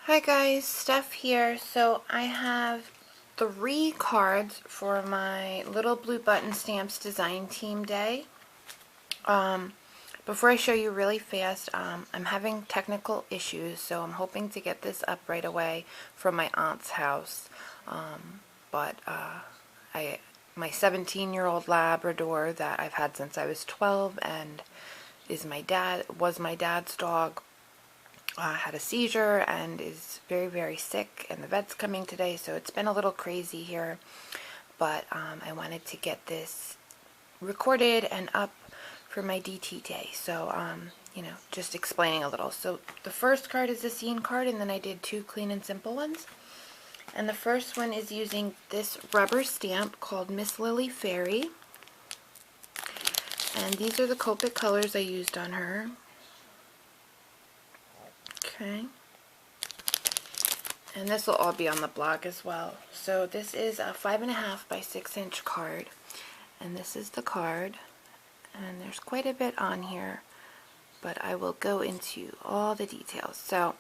Hi guys, Steph here. So I have 3 cards for my Little Blue Button Stamps Design Team Day. Before I show you really fast, I'm having technical issues, so I'm hoping to get this up right away from my aunt's house. My 17-year-old Labrador that I've had since I was 12 and was my dad's dog, had a seizure and is very, very sick, and the vet's coming today, so it's been a little crazy here. But I wanted to get this recorded and up for my DT day. So, just explaining a little. So the first card is a scene card, and then I did 2 clean and simple ones. And the first one is using this rubber stamp called Miss Lily Fairy. And these are the Copic colors I used on her. Okay. And this will all be on the blog as well. So this is a 5.5 by 6 inch card. And this is the card. And there's quite a bit on here, but I will go into all the details. So,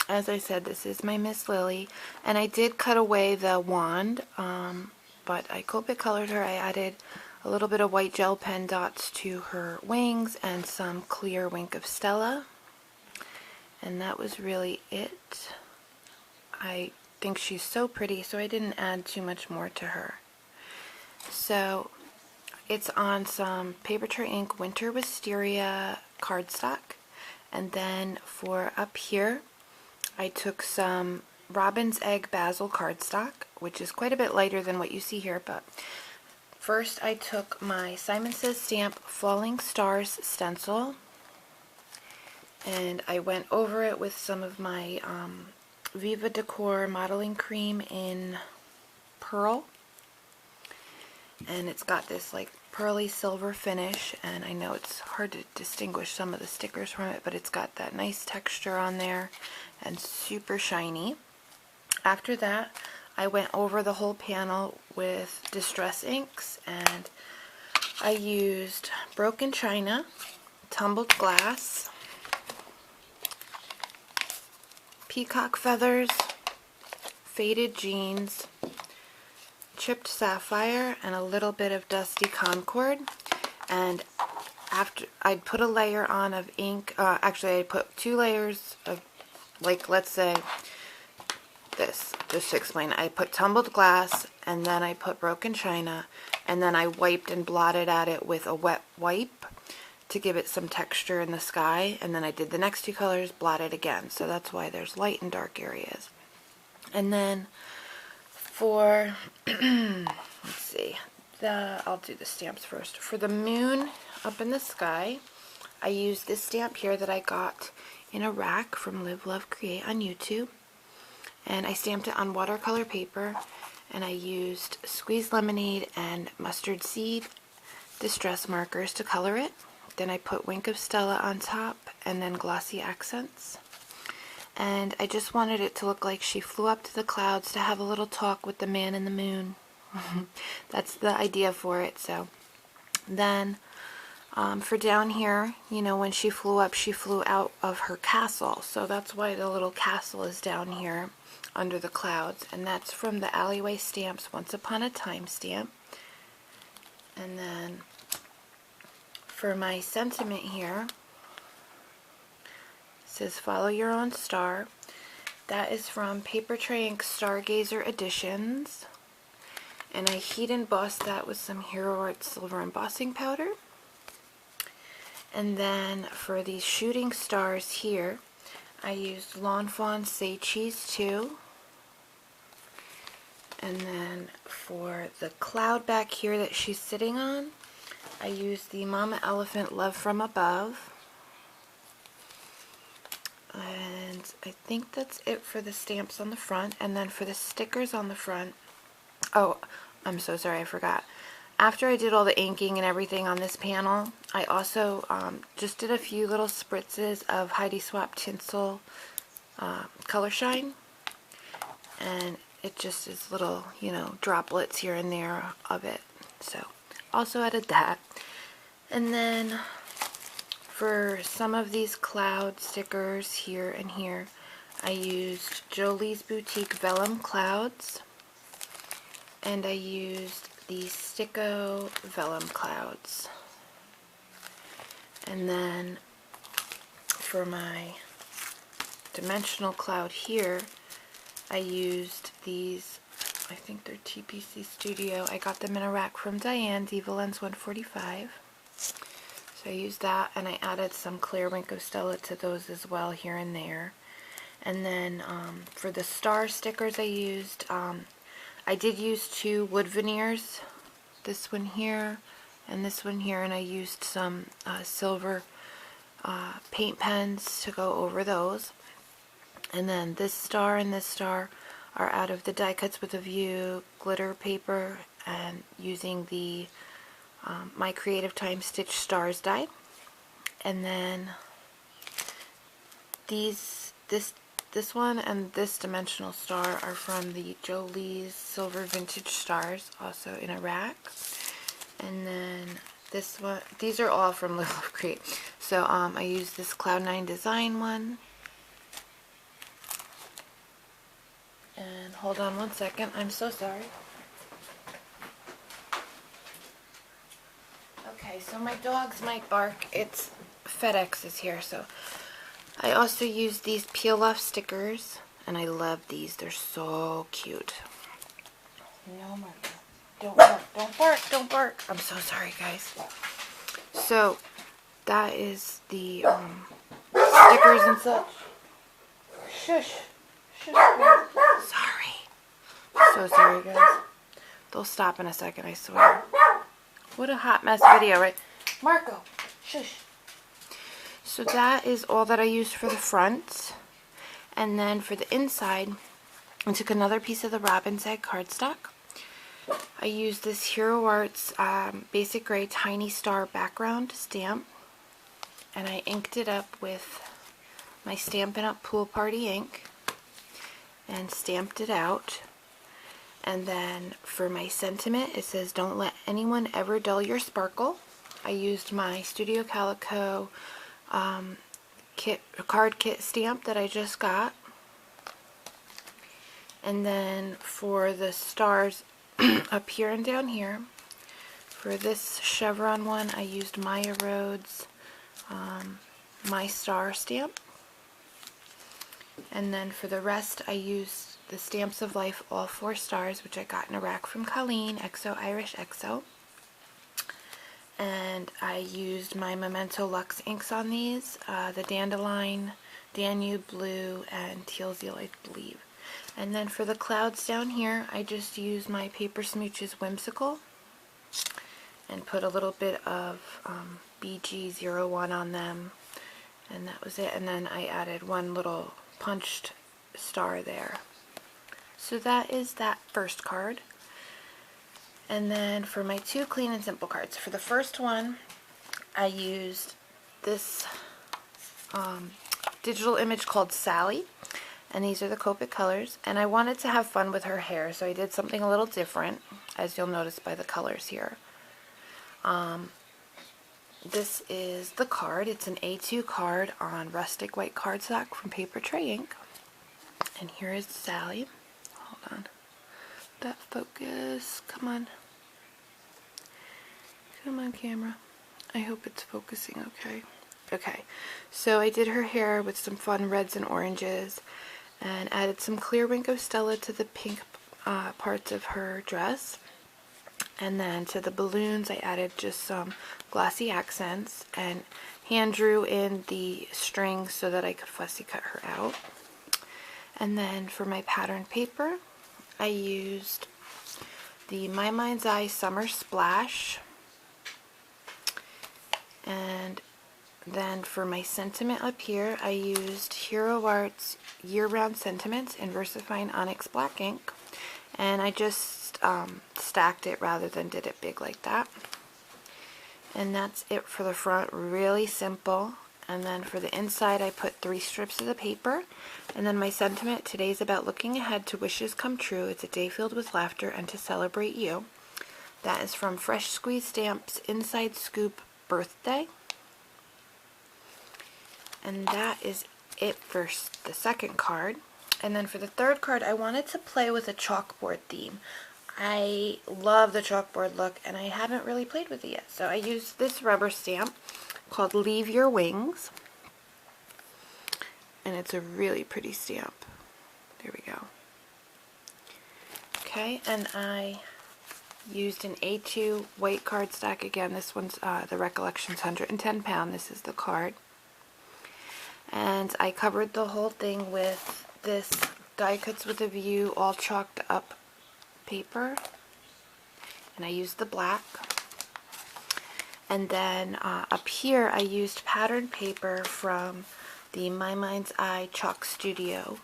as I said, this is my Miss Lily. And I did cut away the wand, but I Copic colored her. I added a little bit of white gel pen dots to her wings and some clear Wink of Stella. And that was really it. I think she's so pretty, so I didn't add too much more to her. So it's on some Paper Tray Ink Winter Wisteria cardstock. And then for up here, I took some Robin's Egg Basil cardstock, which is quite a bit lighter than what you see here. But first I took my Simon Says Stamp Falling Stars stencil, and I went over it with some of my Viva Decor modeling cream in pearl, and it's got this like pearly silver finish, and I know it's hard to distinguish some of the stickers from it, but it's got that nice texture on there and super shiny. After that, I went over the whole panel with Distress inks, and I used Broken China, Tumbled Glass, Peacock Feathers, Faded Jeans, Chipped Sapphire, and a little bit of Dusty Concord. And after I'd put a layer on of ink, actually I put 2 layers of, like, let's say this, just to explain. I put Tumbled Glass, and then I put Broken China, and then I wiped and blotted at it with a wet wipe to give it some texture in the sky, and then I did the next 2 colors, blotted again. So that's why there's light and dark areas. And then for let's see, I'll do the stamps first. For the moon up in the sky, I used this stamp here that I got in a rack from Live Love Create on YouTube, and I stamped it on watercolor paper, and I used Squeezed Lemonade and Mustard Seed distress markers to color it. Then I put Wink of Stella on top, and then glossy accents. And I just wanted it to look like she flew up to the clouds to have a little talk with the man in the moon. That's the idea for it. So then for down here, you know, when she flew up, she flew out of her castle. So that's why the little castle is down here under the clouds. And that's from the Alleyway Stamps Once Upon a Time stamp. And then for my sentiment here, it says Follow Your Own Star. That is from Paper Tray Ink Stargazer Editions. And I heat embossed that with some Hero Art Silver embossing powder. And then for these shooting stars here, I used Lawn Fawn Say Cheese 2. And then for the cloud back here that she's sitting on, I used the Mama Elephant Love From Above. And I think that's it for the stamps on the front. And then for the stickers on the front, oh, I'm so sorry, I forgot. After I did all the inking and everything on this panel, I also just did a few little spritzes of Heidi Swap Tinsel Color Shine. And it just is little, you know, droplets here and there of it. So also added that. And then for some of these cloud stickers here and here, I used Jolie's Boutique Vellum Clouds, and I used the Sticko Vellum Clouds. And then for my dimensional cloud here, I used these, I think they're TPC Studio. I got them in a rack from Diane, Diva Lens 145. So I used that, and I added some clear Wink of Stella to those as well here and there. And then for the star stickers I did use 2 wood veneers, this one here and this one here, and I used some silver paint pens to go over those. And then this star and this star are out of the Die Cuts with a View glitter paper, and using the My Creative Time Stitch Stars die. And then this one and this dimensional star are from the Jolie's Silver Vintage Stars, also in a rack. And then this one, these are all from Little Create. So I used this Cloud9 design one. And hold on one second, I'm so sorry. Okay, so my dogs might bark. It's FedEx is here, so I also used these peel off stickers, and I love these. They're so cute. No, Martha. Don't bark, don't bark, don't bark. I'm so sorry, guys. So that is the stickers and such. Shush. Shush, guys. Sorry. So sorry, guys. They'll stop in a second, I swear. What a hot mess video, right? Marco, shush. So that is all that I used for the front. And then for the inside, I took another piece of the Robin's Egg cardstock. I used this Hero Arts Basic Gray Tiny Star background stamp. And I inked it up with my Stampin' Up! Pool Party ink. And stamped it out. And then for my sentiment, it says, "Don't let anyone ever dull your sparkle." I used my Studio Calico card kit stamp that I just got. And then for the stars up here and down here, for this chevron one, I used Maya Rhodes My Star stamp. And then for the rest, I used the Stamps of Life All 4 Stars, which I got in a rack from Colleen, XO Irish XO. And I used my Memento Luxe inks on these, the Dandelion, Danube Blue, and Teal Zeal, I believe. And then for the clouds down here, I just used my Paper Smooches Whimsical and put a little bit of BG01 on them, and that was it. And then I added one little punched star there. So that is that first card. And then for my 2 clean and simple cards, for the first one, I used this digital image called Sally, and these are the Copic colors, and I wanted to have fun with her hair, so I did something a little different, as you'll notice by the colors here. This is the card. It's an A2 card on rustic white cardstock from Paper Tray Ink. And here is Sally. Hold on. That focus. Come on. Come on, camera. I hope it's focusing okay. Okay. So I did her hair with some fun reds and oranges, and added some clear Wink of Stella to the pink parts of her dress. And then to the balloons, I added just some glossy accents and hand drew in the strings so that I could fussy cut her out. And then for my pattern paper, I used the My Mind's Eye Summer Splash. And then for my sentiment up here, I used Hero Arts Year-Round Sentiments in VersaFine Onyx Black ink. And I just stacked it rather than did it big like that. And that's it for the front. Really simple. And then for the inside, I put 3 strips of the paper. And then my sentiment, today's about looking ahead to wishes come true. It's a day filled with laughter and to celebrate you. That is from Fresh Squeeze Stamps Inside Scoop Birthday. And that is it for the second card. And then for the third card, I wanted to play with a chalkboard theme. I love the chalkboard look, and I haven't really played with it yet. So I used this rubber stamp called Leave Your Wings. And it's a really pretty stamp. There we go. Okay, and I used an A2 white cardstock again. This one's the Recollections 110 pound. This is the card. And I covered the whole thing with this Die Cuts with a View all chalked up paper. And I used the black. And then up here I used patterned paper from the My Mind's Eye Chalk Studio.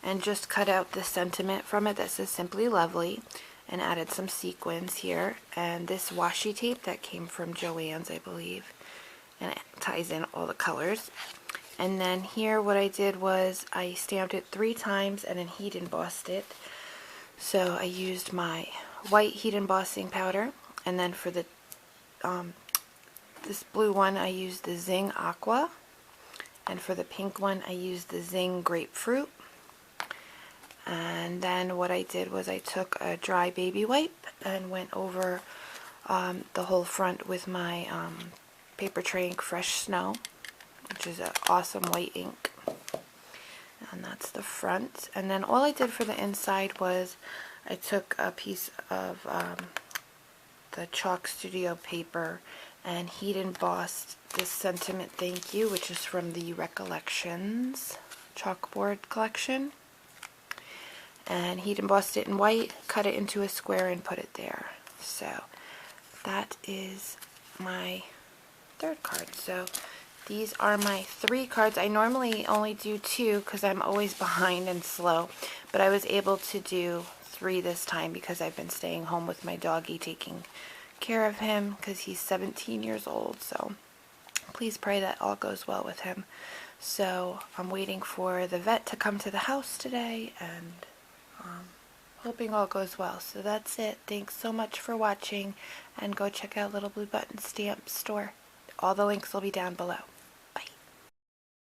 And just cut out the sentiment from it that says Simply Lovely. And added some sequins here. And this washi tape that came from Joann's, I believe. And it ties in all the colors. And then here what I did was I stamped it 3 times and then heat embossed it. So I used my white heat embossing powder, and then for the this blue one I used the Zing Aqua, and for the pink one I used the Zing Grapefruit. And then what I did was I took a dry baby wipe and went over the whole front with my Paper Tray Ink Fresh Snow, which is an awesome white ink. And that's the front. And then all I did for the inside was I took a piece of the Chalk Studio paper and heat embossed this Sentiment Thank You, which is from the Recollections chalkboard collection. And heat embossed it in white, cut it into a square, and put it there. So that is my third card. So these are my 3 cards. I normally only do 2 because I'm always behind and slow, but I was able to do 3 this time because I've been staying home with my doggy, taking care of him because he's 17 years old. So please pray that all goes well with him. So I'm waiting for the vet to come to the house today, and hoping all goes well. So that's it. Thanks so much for watching, and go check out Little Blue Button Stamp Store. All the links will be down below.